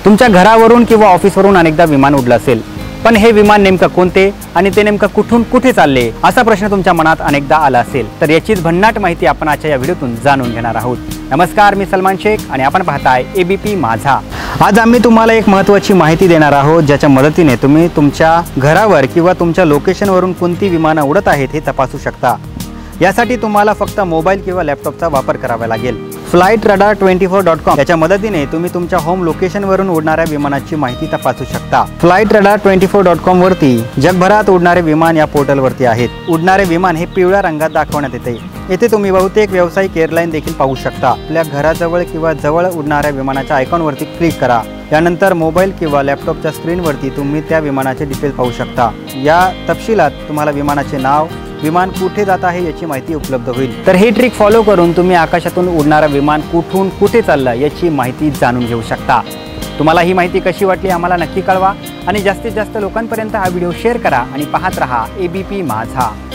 तुमच्या घरावरून किंवा ऑफिसवरून अनेकदा विमान उडलं असेल, पण हे विमान नेमकं कोणते आणि ते नेमकं कुठून कुठे चालले असा प्रश्न तुमच्या मनात अनेकदा आला असेल, तर याचीच भन्नाट माहिती आपण आजच्या या व्हिडिओतून जाणून घेणार आहोत। नमस्कार, मी सलमान शेख आणि आपण पाहताय एबीपी माझा। आज आम्ही तुम्हाला एक महत्त्वाची माहिती देणार आहोत, ज्याच्या मदतीने तुम्ही तुमच्या घरावर किंवा तुमच्या लोकेशनवरून कोणती विमानं उडत आहेत हे तपासू शकता। यासाठी तुम्हाला फक्त मोबाईल किंवा लॅपटॉपचा वापर करावा लागेल। flightradar24.com याच्या मदतीने तुम्ही तुमच्या होम लोकेशनवरून उडणाऱ्या विमानाची माहिती तपासू शकता। flightradar24.com वरती जगभरात उडणारे विमान या पोर्टलवरती आहेत। उडणारे विमान हे पिवळ्या रंगात दाखवण्यात येते। येथे तुम्ही बहुतेक व्यावसायिक एअरलाईन देखील पाहू शकता। आपल्या घराजवळ किंवा जवळ उडणाऱ्या विमानाच्या आयकॉनवरती क्लिक करा। त्यानंतर मोबाईल किंवा लॅपटॉपच्या स्क्रीनवरती तुम्ही त्या विमानाचे डिटेल पाहू शकता। या तपशिलात तुम्हाला विमानाचे नाव, विमान कुठे जात आहे याची माहिती उपलब्ध होईल। तर ही ट्रिक फॉलो करून तुम्ही आकाशातून उडणारा विमान कुठून कुठे चाललं याची माहिती जाणून घेऊ शकता। तुम्हाला ही माहिती कशी वाटली आम्हाला नक्की कळवा आणि जास्तीत जास्त लोकांपर्यंत हा व्हिडिओ शेअर करा आणि पाहत रहा एबीपी माझा।